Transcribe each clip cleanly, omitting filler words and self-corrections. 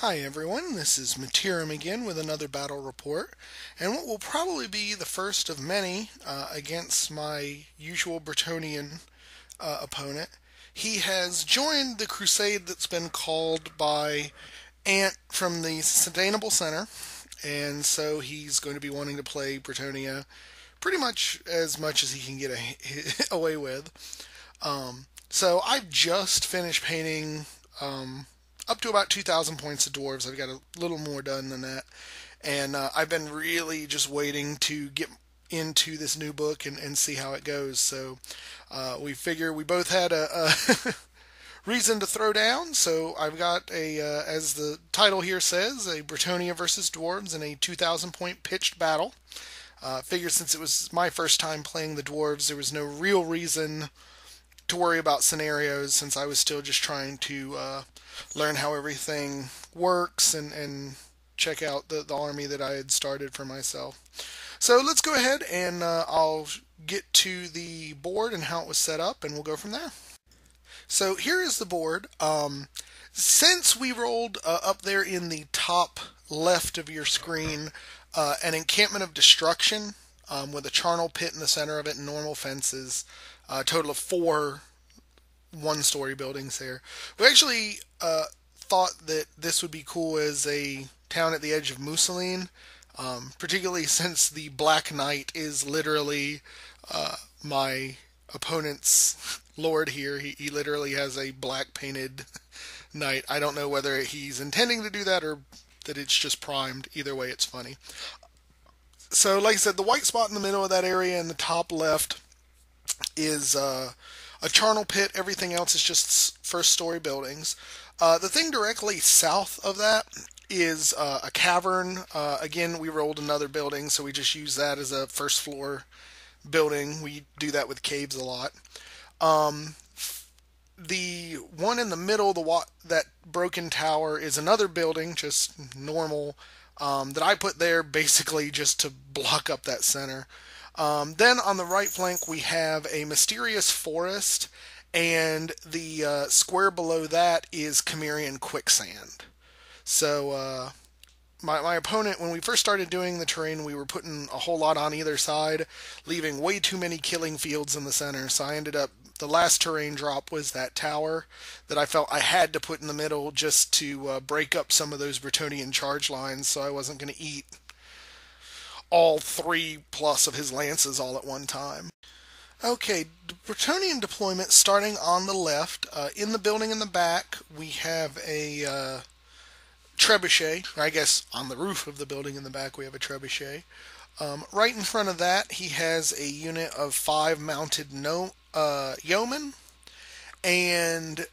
Hi everyone, this is Materim again with another battle report, and what will probably be the first of many against my usual Bretonnian opponent. He has joined the crusade that's been called by Ant from the Sustainable Center, and so he's going to be wanting to play Bretonnia pretty much as he can get away with. So I've just finished painting up to about 2,000 points of dwarves. I've got a little more done than that. And I've been really just waiting to get into this new book and see how it goes. So we figure we both had a reason to throw down. So I've got as the title here says, a Bretonnia versus dwarves in a 2,000 point pitched battle. Figure since it was my first time playing the dwarves, there was no real reason to worry about scenarios since I was still just trying to learn how everything works and check out the army that I had started for myself. So let's go ahead and I'll get to the board and how it was set up, and we'll go from there. So here is the board. Since we rolled up there in the top left of your screen an encampment of destruction with a charnel pit in the center of it and normal fences, a total of 4 one-story buildings there. We actually thought that this would be cool as a town at the edge of Mousseline, particularly since the Black Knight is literally my opponent's lord here. He literally has a black painted knight. I don't know whether he's intending to do that or that it's just primed. Either way, it's funny. So like I said, the white spot in the middle of that area in the top left is a charnel pit. Everything else is just first story buildings. The thing directly south of that is a cavern. Again, we rolled another building, so we just use that as a first floor building. We do that with caves a lot. The one in the middle, that broken tower, is another building, just normal, that I put there basically just to block up that center. Then on the right flank we have a mysterious forest, and the square below that is Cimmerian quicksand. So my opponent, when we first started doing the terrain, we were putting a whole lot on either side, leaving way too many killing fields in the center. So I ended up, the last terrain drop was that tower that I felt I had to put in the middle just to break up some of those Bretonnian charge lines, so I wasn't going to eat all 3+ of his lances all at one time. Okay, Bretonnian deployment starting on the left. In the building in the back, we have a trebuchet. I guess on the roof of the building in the back, we have a trebuchet. Right in front of that, he has a unit of 5 mounted yeomen, and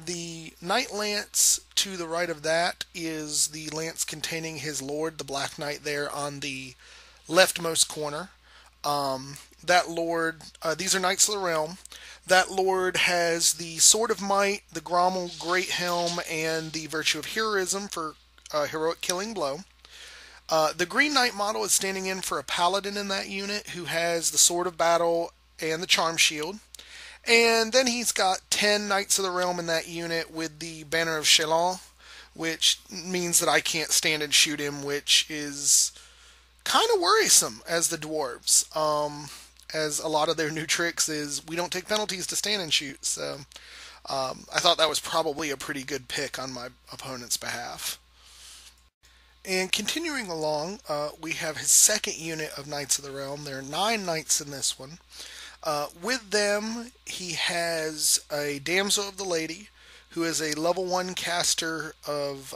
the Knight Lance to the right of that is the lance containing his lord, the Black Knight, there on the leftmost corner. That lord, these are Knights of the Realm. That lord has the Sword of Might, the Grommel Great Helm, and the Virtue of Heroism for heroic killing blow. The Green Knight model is standing in for a paladin in that unit who has the Sword of Battle and the Charm Shield. And then he's got 10 Knights of the Realm in that unit with the Banner of Chalon, which means that I can't stand and shoot him, which is kind of worrisome as the dwarves. As a lot of their new tricks is we don't take penalties to stand and shoot. So I thought that was probably a pretty good pick on my opponent's behalf. And continuing along, we have his second unit of Knights of the Realm. There are 9 knights in this one. With them, he has a Damsel of the Lady, who is a level 1 caster of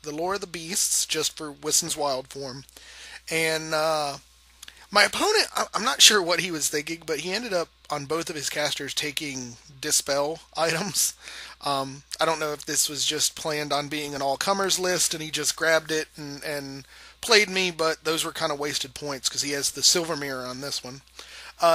the Lore of the Beasts, just for Wissen's Wild form. And my opponent, I'm not sure what he was thinking, but he ended up on both of his casters taking Dispel items. I don't know if this was just planned on being an all-comers list and he just grabbed it and played me, but those were kind of wasted points because he has the Silver Mirror on this one.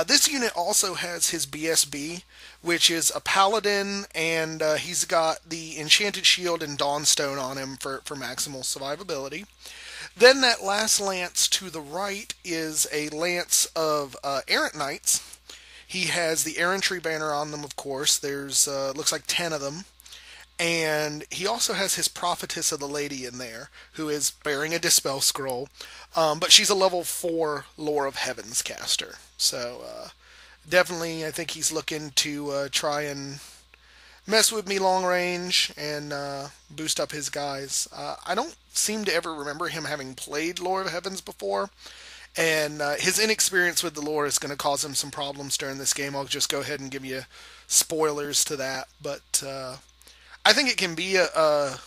This unit also has his BSB, which is a paladin, and he's got the Enchanted Shield and Dawnstone on him for maximal survivability. Then that last lance to the right is a lance of Errant Knights. He has the Errantry banner on them, of course. There's looks like 10 of them. And he also has his prophetess of the lady in there, who is bearing a dispel scroll, but she's a level 4 Lore of Heavens caster. So definitely, I think he's looking to try and mess with me long range and boost up his guys. I don't seem to ever remember him having played Lore of Heavens before, and his inexperience with the lore is going to cause him some problems during this game. I'll just go ahead and give you spoilers to that, but I think it can be a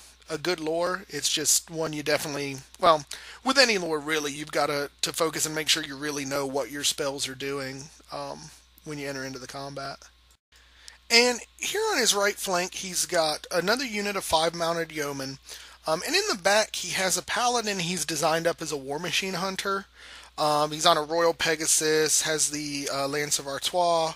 good lore. It's just one you definitely, well, with any lore really, you've got to focus and make sure you really know what your spells are doing when you enter into the combat. And here on his right flank, he's got another unit of 5 mounted yeomen. And in the back, he has a paladin he's designed up as a war machine hunter. He's on a Royal Pegasus, has the Lance of Artois,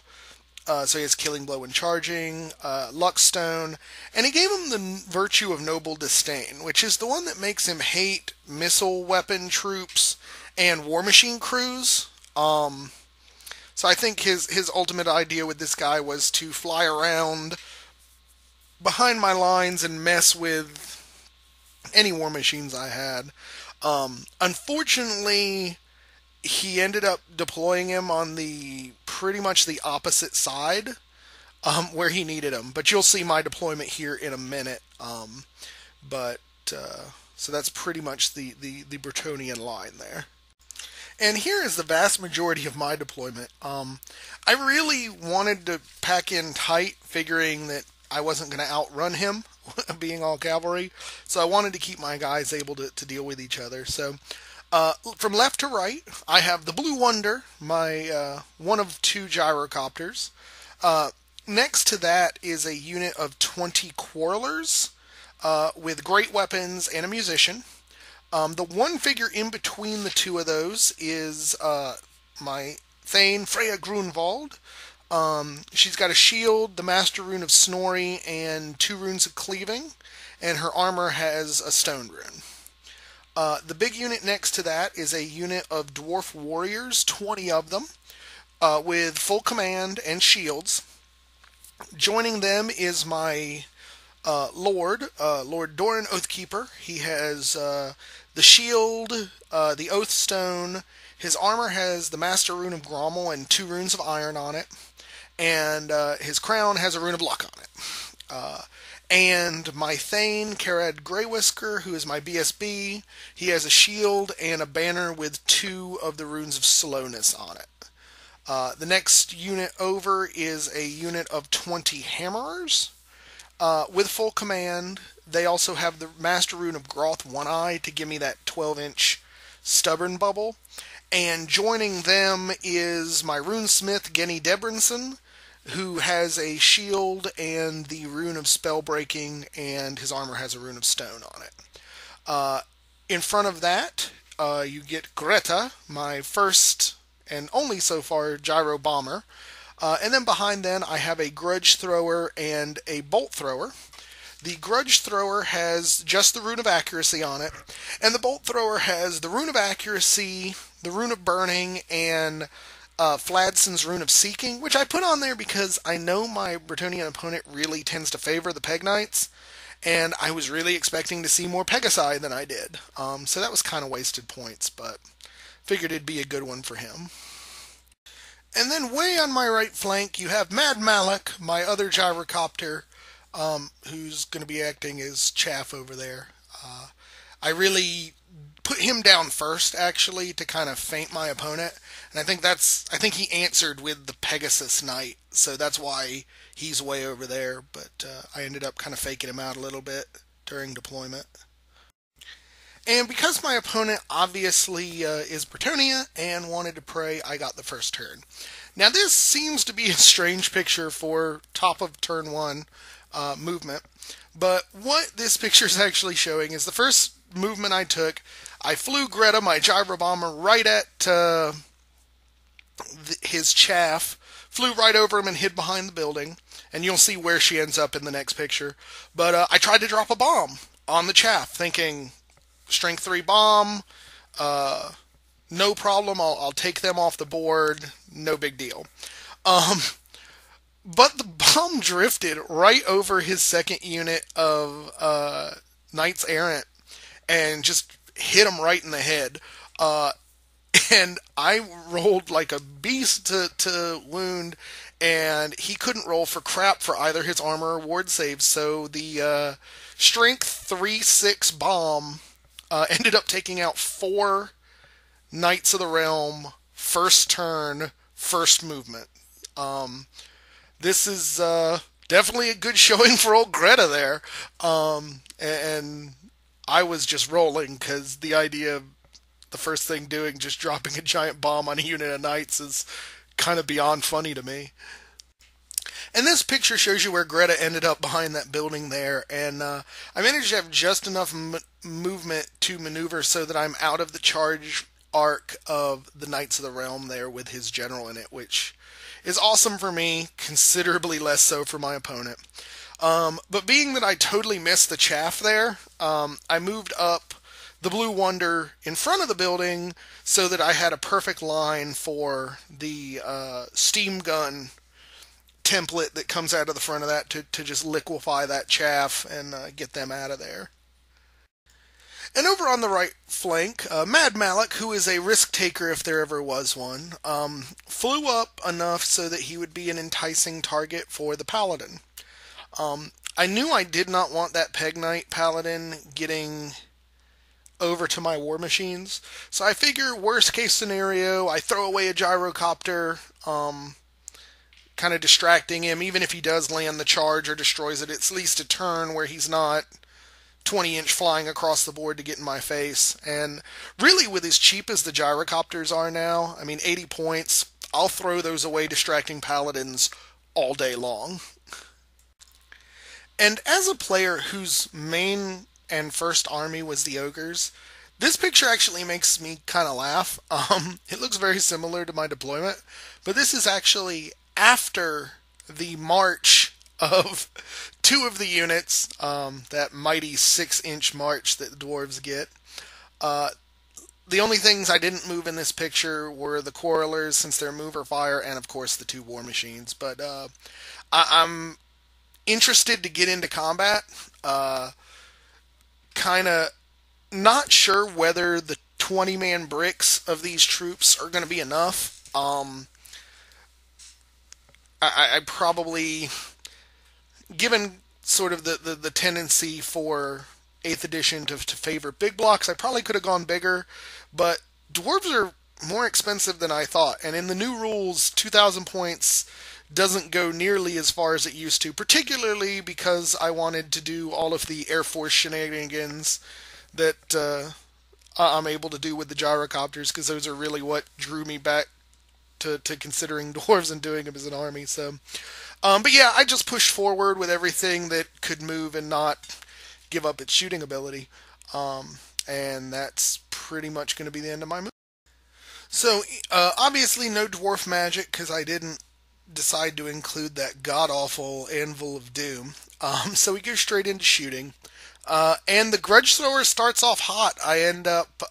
so he has Killing Blow and Charging, Luckstone, and he gave him the virtue of Noble Disdain, which is the one that makes him hate missile weapon troops and war machine crews. So I think his ultimate idea with this guy was to fly around behind my lines and mess with any war machines I had. Unfortunately, he ended up deploying him on the pretty much the opposite side where he needed him. But you'll see my deployment here in a minute. So that's pretty much the Bretonnian line there. And here is the vast majority of my deployment. I really wanted to pack in tight, figuring that I wasn't going to outrun him, being all cavalry. So I wanted to keep my guys able to deal with each other. So from left to right, I have the Blue Wonder, my one of 2 gyrocopters. Next to that is a unit of 20 Quarrelers with great weapons and a musician. The one figure in between the 2 of those is my Thane, Freya Grunwald. She's got a shield, the Master Rune of Snorri, and 2 runes of Cleaving, and her armor has a stone rune. The big unit next to that is a unit of Dwarf Warriors, 20 of them, with full command and shields. Joining them is my Lord Doran Oathkeeper. He has the shield, the Oathstone. His armor has the Master Rune of Grommel and 2 runes of Iron on it. And his crown has a Rune of Luck on it. And my Thane, Karad Greywhisker, who is my BSB, he has a shield and a banner with 2 of the runes of slowness on it. The next unit over is a unit of 20 Hammerers. With full command. They also have the Master Rune of Groth One Eye to give me that 12-inch stubborn bubble. And joining them is my Runesmith, Genny Debrinson, who has a shield and the Rune of Spellbreaking, and his armor has a Rune of Stone on it. In front of that, you get Greta, my first and only so far Gyro Bomber. And then behind then, I have a Grudge Thrower and a Bolt Thrower. The Grudge Thrower has just the Rune of Accuracy on it, and the Bolt Thrower has the Rune of Accuracy, the Rune of Burning, and Fladson's Rune of Seeking, which I put on there because I know my Bretonnian opponent really tends to favor the Peg Knights, and I was really expecting to see more Pegasi than I did. So that was kind of wasted points, but figured it'd be a good one for him. And then way on my right flank, you have Mad Malak, my other gyrocopter, who's going to be acting as chaff over there. I really put him down first, actually, to kind of feint my opponent. And I think he answered with the Pegasus Knight, so that's why he's way over there. But I ended up kind of faking him out a little bit during deployment. And because my opponent obviously is Bretonnia and wanted to pray, I got the first turn. Now this seems to be a strange picture for top of turn 1 movement, but what this picture is actually showing is the first movement I took, I flew Greta, my gyro bomber, right at his chaff, flew right over him and hid behind the building, and you'll see where she ends up in the next picture. But I tried to drop a bomb on the chaff, thinking strength 3 bomb, no problem, I'll take them off the board, no big deal. but the bomb drifted right over his second unit of Knights Errant and just hit him right in the head. Uh, and I rolled like a beast to wound, and he couldn't roll for crap for either his armor or ward saves. So the strength 3/6 bomb ended up taking out 4 Knights of the Realm first turn, first movement. Um, this is definitely a good showing for old Greta there. And I was just rolling because the idea of the first thing doing just dropping a giant bomb on a unit of knights is kind of beyond funny to me. And this picture shows you where Greta ended up behind that building there, and I managed to have just enough movement to maneuver so that I'm out of the charge arc of the Knights of the Realm there with his general in it, which is awesome for me, considerably less so for my opponent. But being that I totally missed the chaff there, I moved up the Blue Wonder in front of the building so that I had a perfect line for the steam gun template that comes out of the front of that to just liquefy that chaff and get them out of there. And over on the right flank, Mad Malik, who is a risk taker if there ever was one, flew up enough so that he would be an enticing target for the Paladin. I knew I did not want that Peg Knight Paladin getting over to my war machines, so I figure worst case scenario, I throw away a gyrocopter, kind of distracting him. Even if he does land the charge or destroys it, it's at least a turn where he's not 20-inch flying across the board to get in my face. And really, with as cheap as the gyrocopters are now, I mean, 80 points, I'll throw those away distracting paladins all day long. And as a player whose main and first army was the ogres, this picture actually makes me kind of laugh. It looks very similar to my deployment, but this is actually after the march of 2 of the units, that mighty 6-inch march that the dwarves get. The only things I didn't move in this picture were the quarrelers, since they're mover fire, and of course the 2 war machines. But I'm interested to get into combat. Kind of not sure whether the 20-man bricks of these troops are going to be enough. I probably, given sort of the tendency for 8th edition to favor big blocks, I probably could have gone bigger, but dwarves are more expensive than I thought, and in the new rules, 2,000 points doesn't go nearly as far as it used to, particularly because I wanted to do all of the Air Force shenanigans that I'm able to do with the gyrocopters, because those are really what drew me back to considering dwarves and doing them as an army. So, but yeah, I just pushed forward with everything that could move and not give up its shooting ability. And that's pretty much going to be the end of my move. So, obviously no dwarf magic, because I didn't decide to include that god-awful Anvil of Doom. So we go straight into shooting. And the Grudge Thrower starts off hot. I end up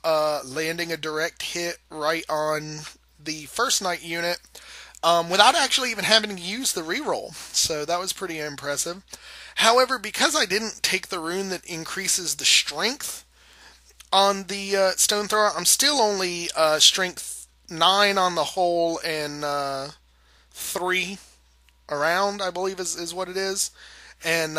landing a direct hit right on the first knight unit without actually even having to use the reroll. So that was pretty impressive. However, because I didn't take the rune that increases the strength on the stone thrower, I'm still only strength 9 on the whole and 3 around, I believe is what it is. And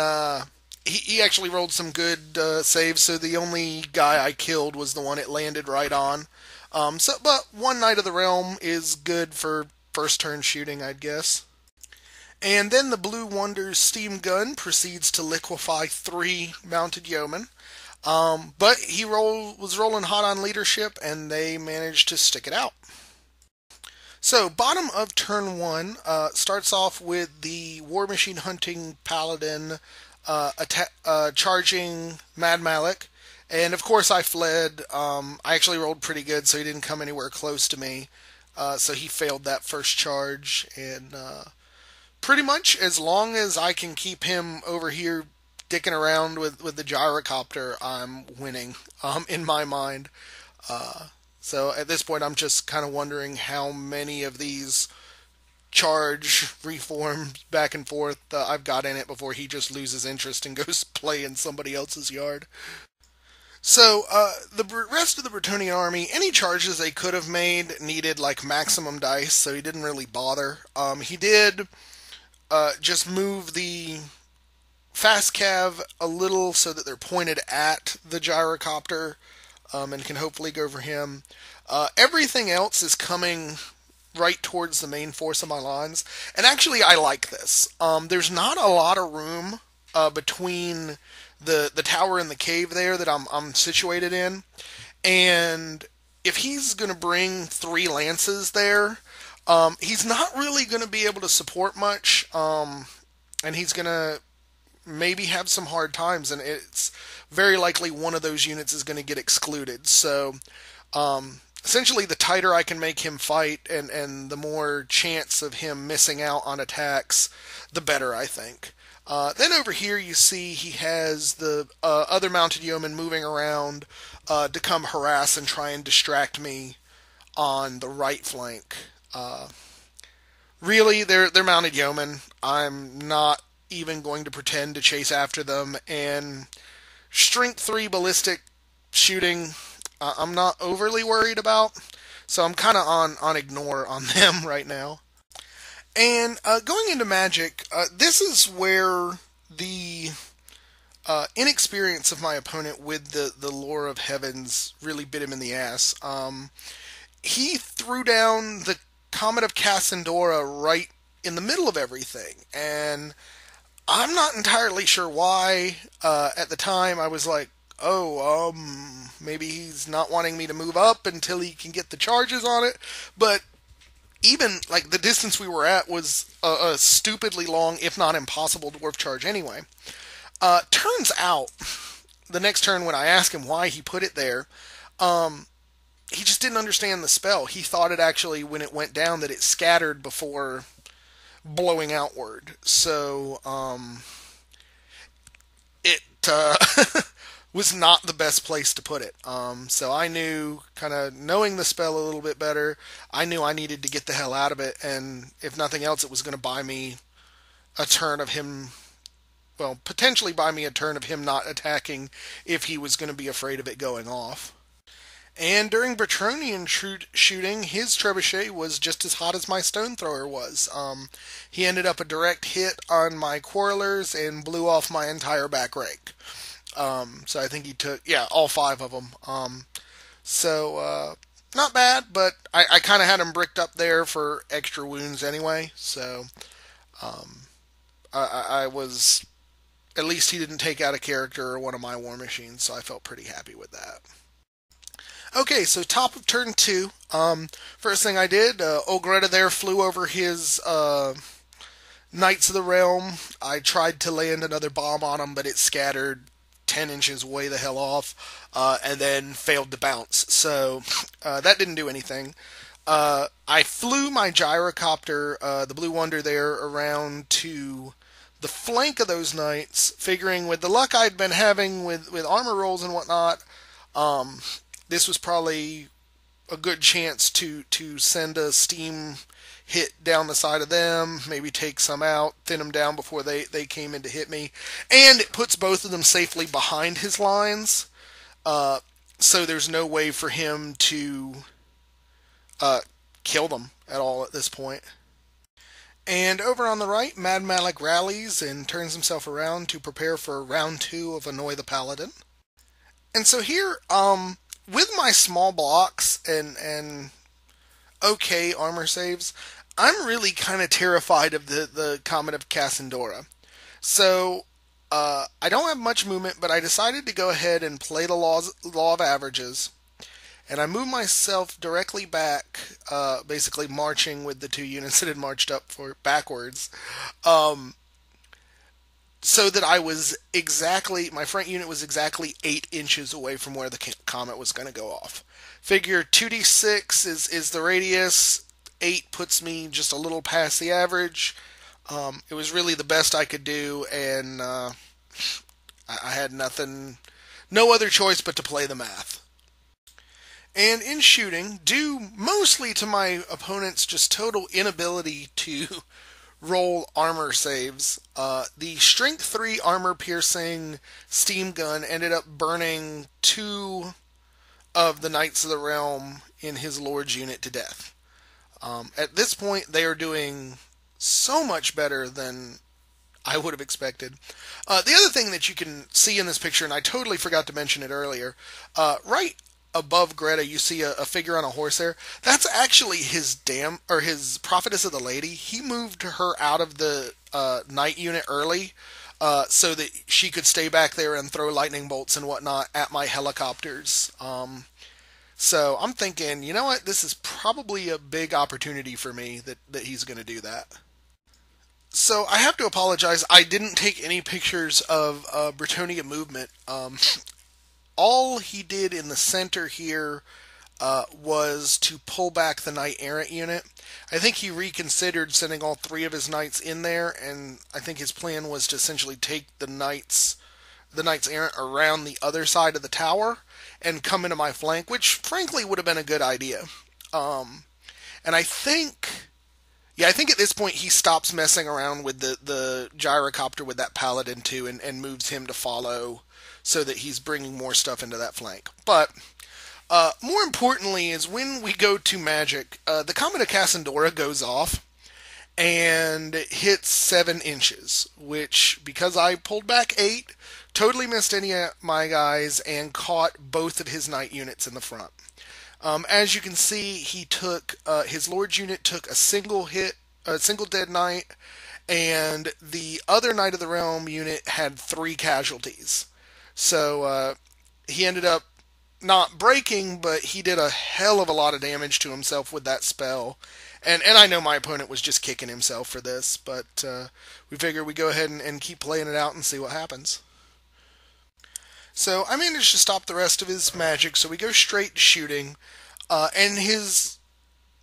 he actually rolled some good saves, so the only guy I killed was the one it landed right on. But 1 Knight of the Realm is good for first turn shooting, I'd guess. And then the Blue Wonder's steam gun proceeds to liquefy 3 mounted yeomen. But he was rolling hot on leadership, and they managed to stick it out. So, bottom of turn 1 starts off with the War Machine hunting paladin charging Mad Malik. And of course I fled. I actually rolled pretty good, so he didn't come anywhere close to me. So he failed that first charge. And pretty much as long as I can keep him over here dicking around with the gyrocopter, I'm winning in my mind. So at this point I'm just kind of wondering how many of these charge, reform, back and forth. I've got in it before he just loses interest and goes play in somebody else's yard. So, the rest of the Bretonnian army, any charges they could have made needed like maximum dice, so he didn't really bother. He did just move the fast cav a little so that they're pointed at the gyrocopter, and can hopefully go for him. Everything else is coming right towards the main force of my lines, and actually I like this. There's not a lot of room between the tower and the cave there that I'm situated in, and if he's going to bring 3 lances there, he's not really going to be able to support much, and he's going to maybe have some hard times, and it's very likely one of those units is going to get excluded. So, essentially, the tighter I can make him fight, and the more chance of him missing out on attacks, the better, I think. Then over here you see he has the other mounted yeomen moving around to come harass and try and distract me on the right flank. Really, they're mounted yeomen. I'm not even going to pretend to chase after them, and strength 3 ballistic shooting I'm not overly worried about, so I'm kind of on ignore on them right now. And going into Magic, this is where the inexperience of my opponent with the Lore of Heavens really bit him in the ass. He threw down the Comet of Cassandora right in the middle of everything, and I'm not entirely sure why. At the time, I was like, oh, maybe he's not wanting me to move up until he can get the charges on it. But even, like, the distance we were at was a stupidly long, if not impossible, dwarf charge anyway. Turns out, the next turn when I asked him why he put it there, he just didn't understand the spell. He thought it actually, when it went down, that it scattered before blowing outward. So, it was not the best place to put it. So I knew, kind of knowing the spell a little bit better, I knew I needed to get the hell out of it, and if nothing else, it was going to buy me a turn of him, well, potentially buy me a turn of him not attacking if he was going to be afraid of it going off. And during Bretonnian shooting, his trebuchet was just as hot as my stone thrower was. He ended up a direct hit on my quarrelers and blew off my entire back rank. So I think he took, all 5 of them. Not bad, but I kind of had him bricked up there for extra wounds anyway. So I was, at least he didn't take out a character or one of my war machines, so I felt pretty happy with that. Okay, so top of turn 2. First thing I did, Ogretta there flew over his Knights of the Realm. I tried to land another bomb on him, but it scattered 10 inches way the hell off, and then failed to bounce. So that didn't do anything. I flew my gyrocopter, the Blue Wonder there, around to the flank of those knights, figuring with the luck I'd been having with armor rolls and whatnot, this was probably a good chance to send a steam hit down the side of them, maybe take some out, thin them down before they came in to hit me. And it puts both of them safely behind his lines, so there's no way for him to kill them at all at this point. And over on the right, Mad Malik rallies and turns himself around to prepare for round 2 of Annoy the Paladin. And so here, with my small blocks and okay armor saves, I'm really kind of terrified of the Comet of Cassandora. So, I don't have much movement, but I decided to go ahead and play the law of averages. And I moved myself directly back, basically marching with the 2 units that had marched up backwards. So that I was my front unit was exactly 8 inches away from where the comet was going to go off. Figure 2d6 is the radius, 8 puts me just a little past the average. It was really the best I could do, and I had no other choice but to play the math. And in shooting, due mostly to my opponent's just total inability to roll armor saves, the Strength 3 armor piercing steam gun ended up burning two of the Knights of the Realm in his Lord's unit to death. At this point, they are doing so much better than I would have expected. The other thing that you can see in this picture, and I totally forgot to mention it earlier, right above Greta, you see a figure on a horse there. That's actually his prophetess of the lady. He moved her out of the knight unit early, so that she could stay back there and throw lightning bolts and whatnot at my helicopters. So I'm thinking, you know what? This is probably a big opportunity for me that he's going to do that. So I have to apologize. I didn't take any pictures of Bretonnia movement. All he did in the center here was to pull back the Knight Errant unit. I think he reconsidered sending all three of his knights in there, and I think his plan was to essentially take the Knights Errant around the other side of the tower and come into my flank, which frankly would have been a good idea. And I think at this point he stops messing around with the gyrocopter with that paladin too, and moves him to follow, so that he's bringing more stuff into that flank. But more importantly is when we go to magic, the Comet of Cassandora goes off and hits 7 inches, which, because I pulled back 8, totally missed any of my guys and caught both of his knight units in the front. As you can see, his Lord's unit took a single dead knight, and the other Knight of the Realm unit had 3 casualties. So he ended up not breaking, but he did a hell of a lot of damage to himself with that spell. And I know my opponent was just kicking himself for this, but we figured we'd go ahead and keep playing it out and see what happens. So I managed to stop the rest of his magic, so we go straight to shooting. And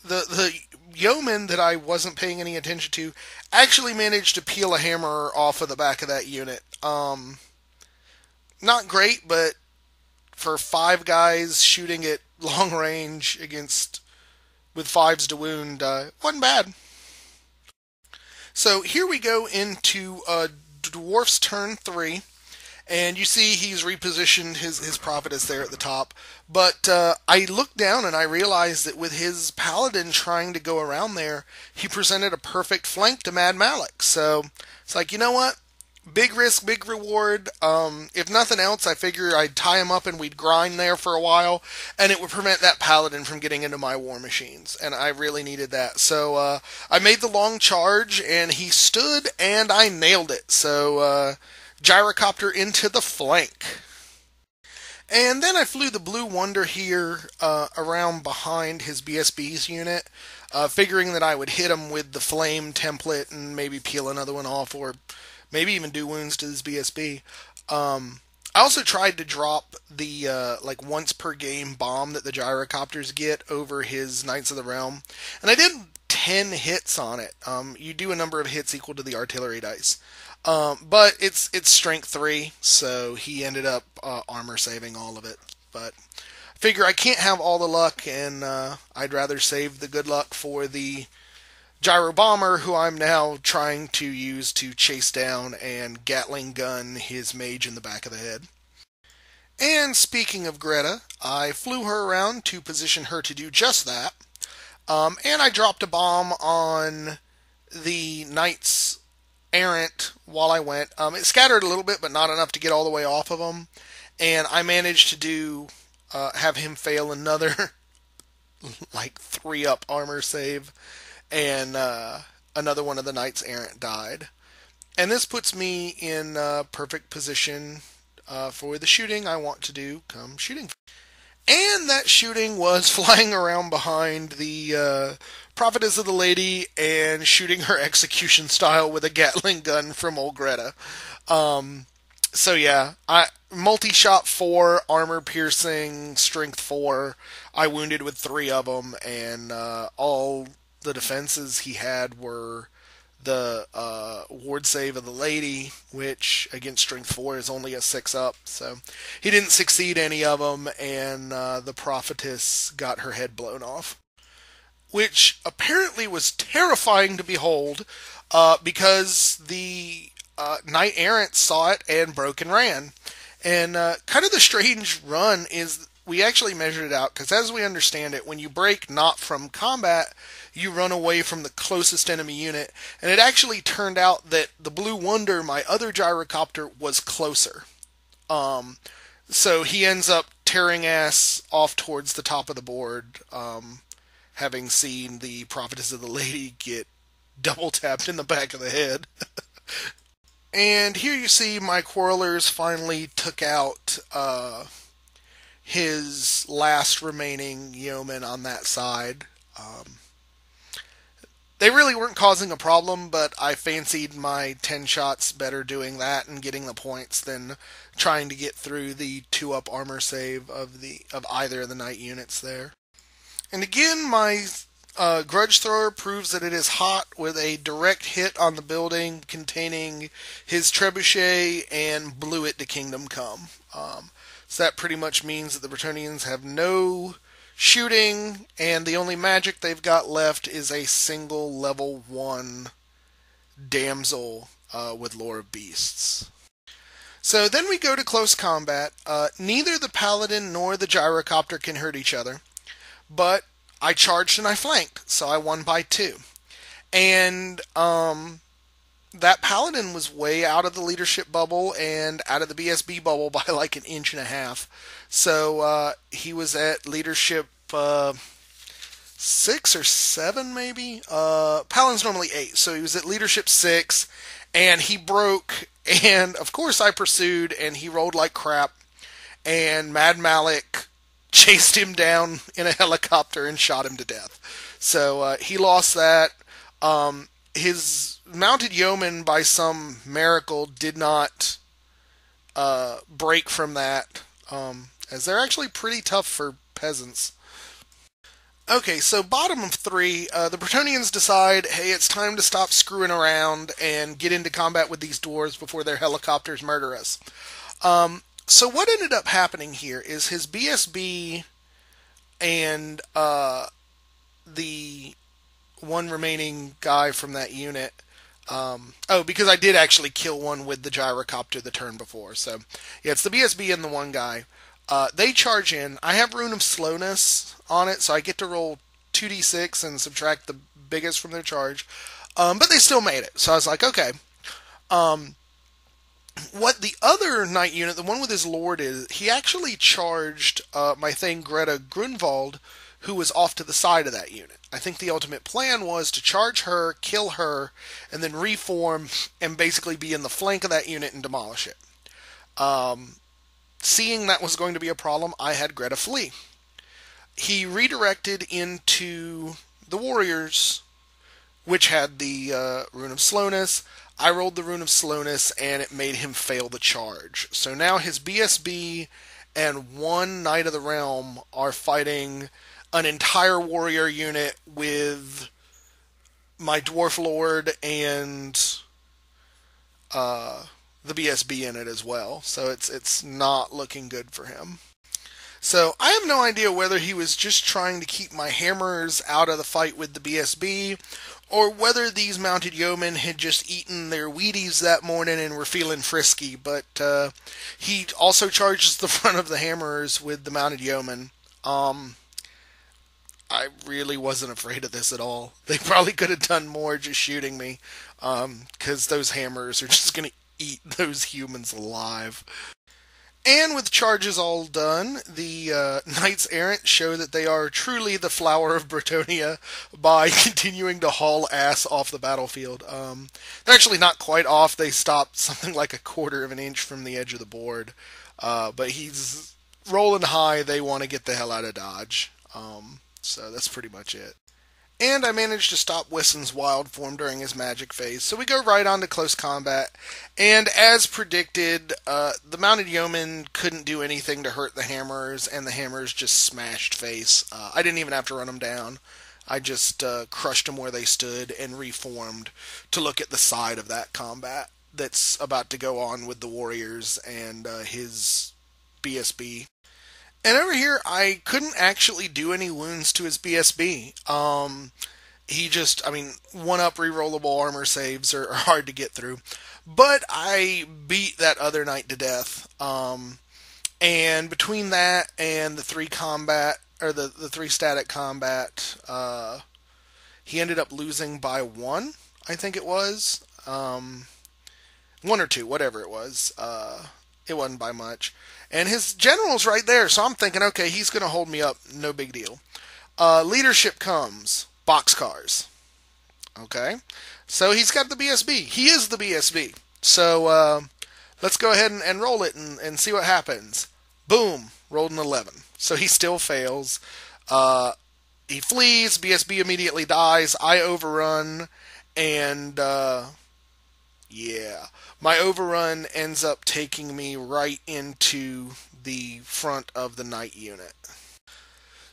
the yeoman that I wasn't paying any attention to actually managed to peel a hammer off of the back of that unit. Not great, but for 5 guys shooting at long range with 5s to wound, wasn't bad. So here we go into Dwarf's turn 3. And you see he's repositioned his prophetess there at the top. But I looked down and I realized that with his paladin trying to go around there, he presented a perfect flank to Mad Malik. So it's like, you know what? Big risk, big reward. If nothing else, I figure I'd tie him up and we'd grind there for a while, and it would prevent that paladin from getting into my war machines. And I really needed that. So I made the long charge, and he stood, and I nailed it. So gyrocopter into the flank. And then I flew the Blue Wonder here around behind his BSB's unit, figuring that I would hit him with the flame template and maybe peel another one off, or maybe even do wounds to his BSB. I also tried to drop the once per game bomb that the gyrocopters get over his Knights of the Realm, and I did 10 hits on it. You do a number of hits equal to the artillery dice. But it's strength 3, so he ended up armor saving all of it. But I figure I can't have all the luck, and I'd rather save the good luck for the gyro bomber, who I'm now trying to use to chase down and Gatling gun his mage in the back of the head. And speaking of Greta, I flew her around to position her to do just that. And I dropped a bomb on the Knights Errant while I went. It scattered a little bit, but not enough to get all the way off of him. And I managed to have him fail another 3-up armor save. And another one of the Knights Errant died. And this puts me in perfect position for the shooting I want to do come shooting. And that shooting was flying around behind the Prophetess of the Lady and shooting her execution style with a Gatling gun from old Greta. So yeah, multi-shot 4, armor piercing, strength 4. I wounded with 3 of them, and all the defenses he had were the ward save of the lady, which against strength 4 is only a 6 up. So he didn't succeed any of them, and the prophetess got her head blown off, which apparently was terrifying to behold, because the knight errant saw it and broke and ran. And kind of the strange run is we actually measured it out, because as we understand it, when you break not from combat, you run away from the closest enemy unit. And it actually turned out that the Blue Wonder, my other gyrocopter, was closer. So he ends up tearing ass off towards the top of the board, having seen the Prophetess of the Lady get double tapped in the back of the head. And here you see my Quarrelers finally took out his last remaining yeoman on that side. They really weren't causing a problem, but I fancied my 10 shots better doing that and getting the points than trying to get through the 2-up armor save of either of the knight units there. And again, my Grudge Thrower proves that it is hot with a direct hit on the building containing his trebuchet and blew it to Kingdom Come. So that pretty much means that the Bretonnians have no shooting, and the only magic they've got left is a single level 1 damsel with Lore of Beasts. So then we go to close combat. Neither the Paladin nor the Gyrocopter can hurt each other, but I charged and I flanked, so I won by 2. And that Paladin was way out of the leadership bubble and out of the BSB bubble by like an inch and a half. So he was at leadership 6 or 7 maybe. Paladin's normally 8, so he was at leadership 6, and he broke. And of course I pursued, and he rolled like crap. And Mad Malik chased him down in a helicopter and shot him to death. So he lost that. His mounted yeoman, by some miracle, did not break from that, as they're actually pretty tough for peasants. Okay, so bottom of 3, the Bretonnians decide, hey, it's time to stop screwing around and get into combat with these dwarves before their helicopters murder us. So what ended up happening here is his BSB and the one remaining guy from that unit. Because I did actually kill one with the gyrocopter the turn before. So, yeah, it's the BSB and the one guy. They charge in. I have Rune of Slowness on it, so I get to roll 2d6 and subtract the biggest from their charge. But they still made it. So I was like, okay. What the other knight unit, the one with his lord, is, he actually charged my thing Greta Grunwald, who was off to the side of that unit. I think the ultimate plan was to charge her, kill her, and then reform and basically be in the flank of that unit and demolish it. Seeing that was going to be a problem, I had Greta flee. He redirected into the warriors, which had the Rune of Slowness. I rolled the Rune of Slowness, and it made him fail the charge. So now his BSB and one Knight of the Realm are fighting an entire warrior unit with my Dwarf Lord and the BSB in it as well. So it's not looking good for him. So I have no idea whether he was just trying to keep my hammers out of the fight with the BSB, or whether these mounted yeomen had just eaten their Wheaties that morning and were feeling frisky. But he also charges the front of the hammers with the mounted yeomen. I really wasn't afraid of this at all. They probably could have done more just shooting me, because those hammers are just going to eat those humans alive. And with charges all done, the Knights Errant show that they are truly the flower of Bretonnia by continuing to haul ass off the battlefield. They're actually not quite off. They stopped something like a quarter of an inch from the edge of the board. But he's rolling high. They want to get the hell out of Dodge. So that's pretty much it. And I managed to stop Wissen's wild form during his magic phase. So we go right on to close combat. And as predicted, the mounted yeoman couldn't do anything to hurt the hammers, and the hammers just smashed face. I didn't even have to run them down. I just crushed them where they stood and reformed to look at the side of that combat that's about to go on with the warriors and his BSB. And over here, I couldn't actually do any wounds to his BSB. He just, I mean, 1-up rerollable armor saves are hard to get through. But I beat that other knight to death. And between that and the 3 combat, or the 3 static combat, he ended up losing by 1, I think it was. 1 or 2, whatever it was. It wasn't by much. And his general's right there, so I'm thinking, okay, he's going to hold me up, no big deal. Leadership comes, boxcars. Okay, so he's got the BSB. He is the BSB. So let's go ahead and roll it and see what happens. Boom, rolled an 11. So he still fails. He flees, BSB immediately dies, I overrun, and yeah, my overrun ends up taking me right into the front of the knight unit.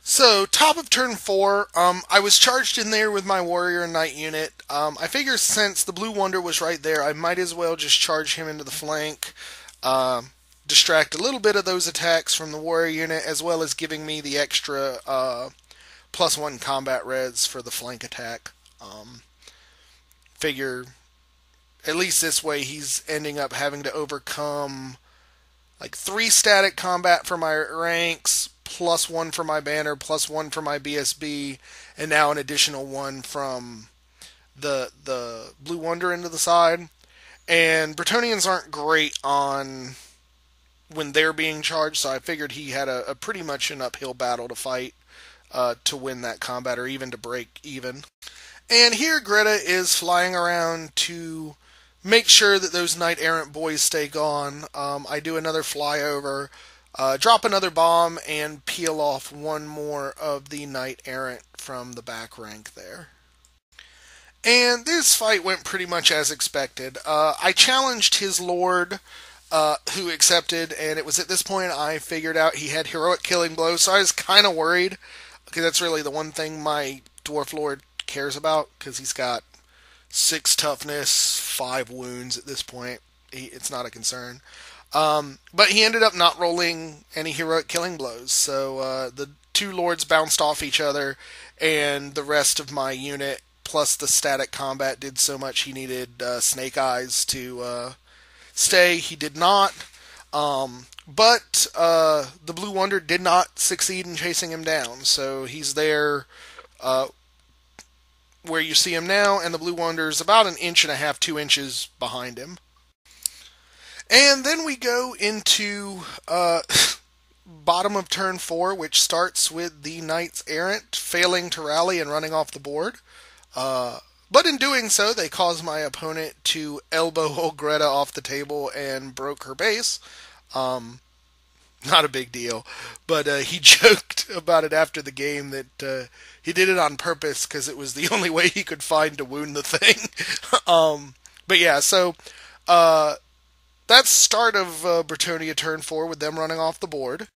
So, top of turn 4, I was charged in there with my warrior and knight unit. I figure since the blue wonder was right there, I might as well just charge him into the flank, distract a little bit of those attacks from the warrior unit, as well as giving me the extra +1 combat reds for the flank attack. Figure, at least this way, he's ending up having to overcome like 3 static combat for my ranks, +1 for my banner, +1 for my BSB, and now an additional 1 from the blue wonder into the side. And Bretonnians aren't great on when they're being charged, so I figured he had a pretty much an uphill battle to fight to win that combat, or even to break even. And here Greta is flying around to make sure that those knight-errant boys stay gone. I do another flyover, drop another bomb, and peel off 1 more of the knight-errant from the back rank there. And this fight went pretty much as expected. I challenged his lord, who accepted, and it was at this point I figured out he had heroic killing blows, so I was kind of worried, because that's really the one thing my dwarf lord cares about, because he's got 6 toughness, 5 wounds at this point. It's not a concern. But he ended up not rolling any heroic killing blows, so the 2 lords bounced off each other, and the rest of my unit, plus the static combat, did so much he needed Snake Eyes to stay. He did not. But the Blue Wonder did not succeed in chasing him down, so he's there where you see him now, and the Blue Wonder's about 1.5 inches, 2 inches behind him. And then we go into bottom of turn 4, which starts with the Knights Errant failing to rally and running off the board. But in doing so, they cause my opponent to elbow old Greta off the table and broke her base. Not a big deal, but he joked about it after the game that he did it on purpose because it was the only way he could find to wound the thing. But yeah, so that's start of Bretonnia turn 4 with them running off the board.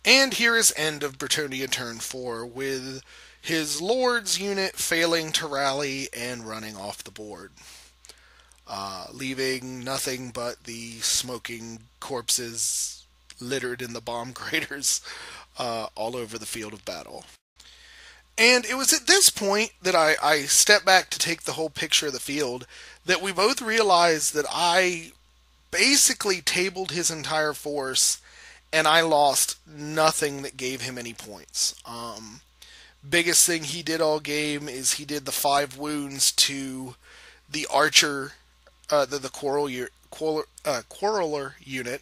And here is end of Bretonnia turn 4 with his Lord's unit failing to rally and running off the board. Leaving nothing but the smoking corpses littered in the bomb craters all over the field of battle. And it was at this point that I stepped back to take the whole picture of the field that we both realized that I basically tabled his entire force and I lost nothing that gave him any points. Biggest thing he did all game is he did the 5 wounds to the archer, the quarreler unit,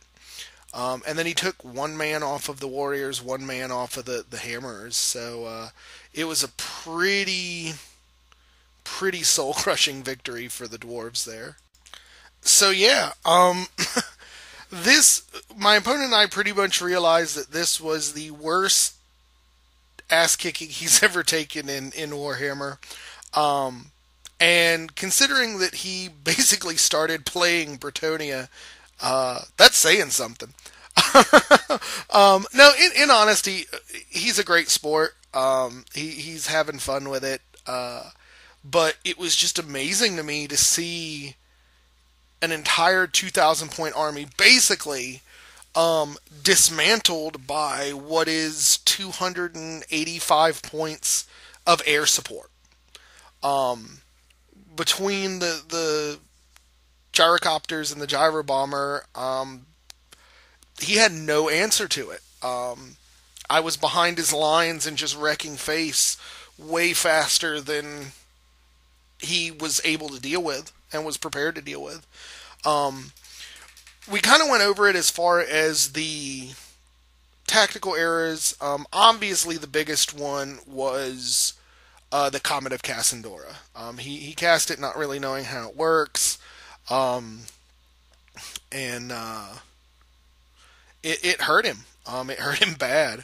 and then he took 1 man off of the warriors, 1 man off of the hammers. So it was a pretty soul-crushing victory for the dwarves there. So yeah, my opponent and I pretty much realized that this was the worst ass-kicking he's ever taken in Warhammer. And considering that he basically started playing Bretonnia, that's saying something. No, in honesty, he's a great sport. He's having fun with it. But it was just amazing to me to see an entire 2,000 point army basically dismantled by what is 285 points of air support. Between the gyrocopters and the gyro bomber, he had no answer to it. I was behind his lines and just wrecking face way faster than he was able to deal with and was prepared to deal with. We kind of went over it as far as the tactical errors. Obviously, the biggest one was the Comet of Cassandora. He cast it not really knowing how it works, and it hurt him. It hurt him bad.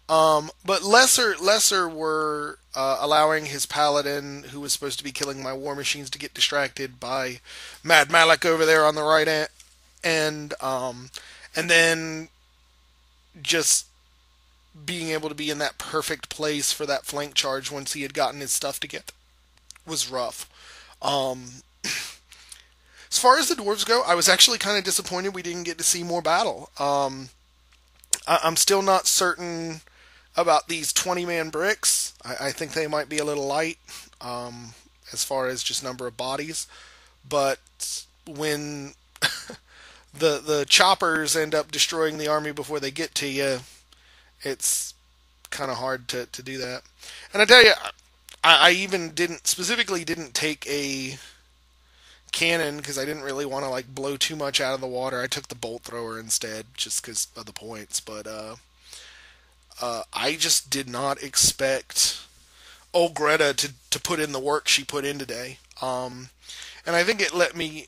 But lesser were allowing his paladin, who was supposed to be killing my war machines, to get distracted by Mad Malik over there on the right end, and then just being able to be in that perfect place for that flank charge once he had gotten his stuff together was rough. As far as the dwarves go, I was actually kind of disappointed we didn't get to see more battle. I'm still not certain about these 20-man bricks. I think they might be a little light as far as just number of bodies. But when the choppers end up destroying the army before they get to you, it's kind of hard to do that. And I tell you, I even didn't take a cannon because I didn't really want to like blow too much out of the water. I took the bolt thrower instead just because of the points. But I just did not expect old Greta to put in the work she put in today. And I think it let me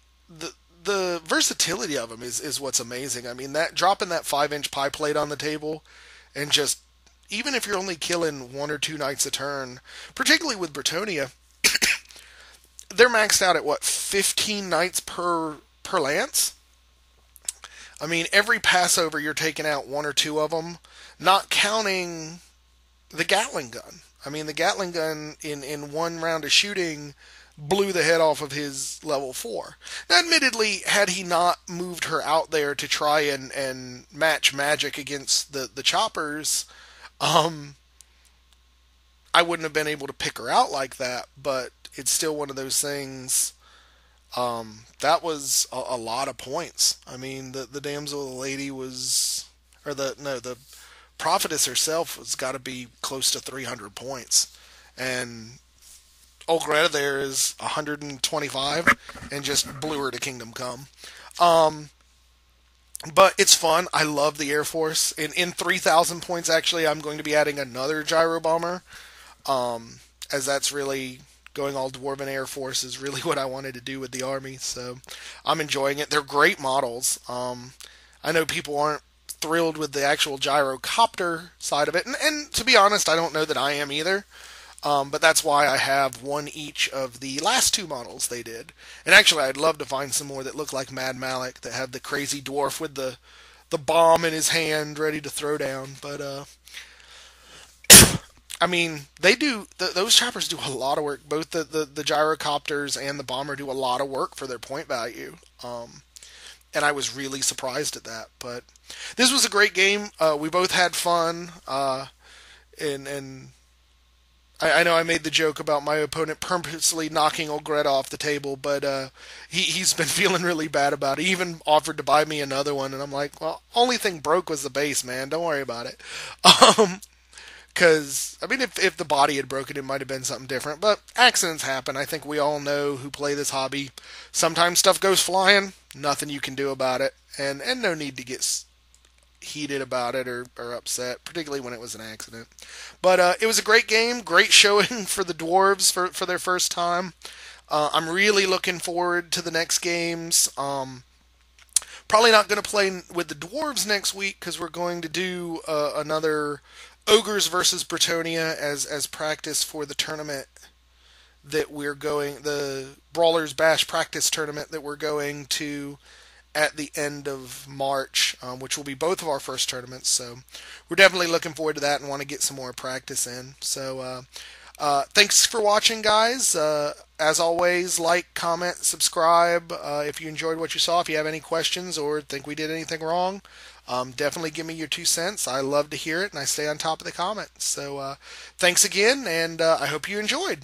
the versatility of him is what's amazing. I mean, that dropping that 5-inch pie plate on the table and just even if you're only killing 1 or 2 knights a turn, particularly with Bretonnia, they're maxed out at what 15 knights per lance. I mean, every Passover you're taking out 1 or 2 of them, not counting the Gatling gun. I mean, the Gatling gun in one round of shooting blew the head off of his level 4. Now, admittedly, had he not moved her out there to try and match magic against the choppers, I wouldn't have been able to pick her out like that, but it's still one of those things. That was a lot of points. I mean, the damsel of the lady was, or the prophetess herself has got to be close to 300 points, and old Greta there is 125, and just blew her to Kingdom Come. But it's fun. I love the Air Force. In 3,000 points, actually, I'm going to be adding another gyro bomber, as that's really going all Dwarven Air Force is really what I wanted to do with the army. So I'm enjoying it. They're great models. I know people aren't thrilled with the actual gyrocopter side of it, and to be honest, I don't know that I am either. But that's why I have one each of the last 2 models they did. And actually, I'd love to find some more that look like Mad Malik, that have the crazy dwarf with the bomb in his hand ready to throw down. But, I mean, they do, those choppers do a lot of work. Both the gyrocopters and the bomber do a lot of work for their point value. And I was really surprised at that. But this was a great game. We both had fun. And I know I made the joke about my opponent purposely knocking old Greta off the table, but he's been feeling really bad about it. He even offered to buy me another one, and I'm like, well, only thing broke was the base, man. Don't worry about it. Because, I mean, if the body had broken, it might have been something different. But accidents happen. I think we all know who play this hobby. Sometimes stuff goes flying. Nothing you can do about it. And no need to get heated about it or upset, particularly when it was an accident. But it was a great game, great showing for the dwarves for their first time. I'm really looking forward to the next games. Probably not going to play with the dwarves next week because we're going to do another ogres versus Bretonnia as practice for the tournament that we're going, the Brawlers Bash practice tournament that we're going to at the end of March, which will be both of our first tournaments. So we're definitely looking forward to that and want to get some more practice in. So thanks for watching, guys. As always, like, comment, subscribe if you enjoyed what you saw. If you have any questions or think we did anything wrong, definitely give me your 2 cents. I love to hear it, and I stay on top of the comments. So thanks again, and I hope you enjoyed.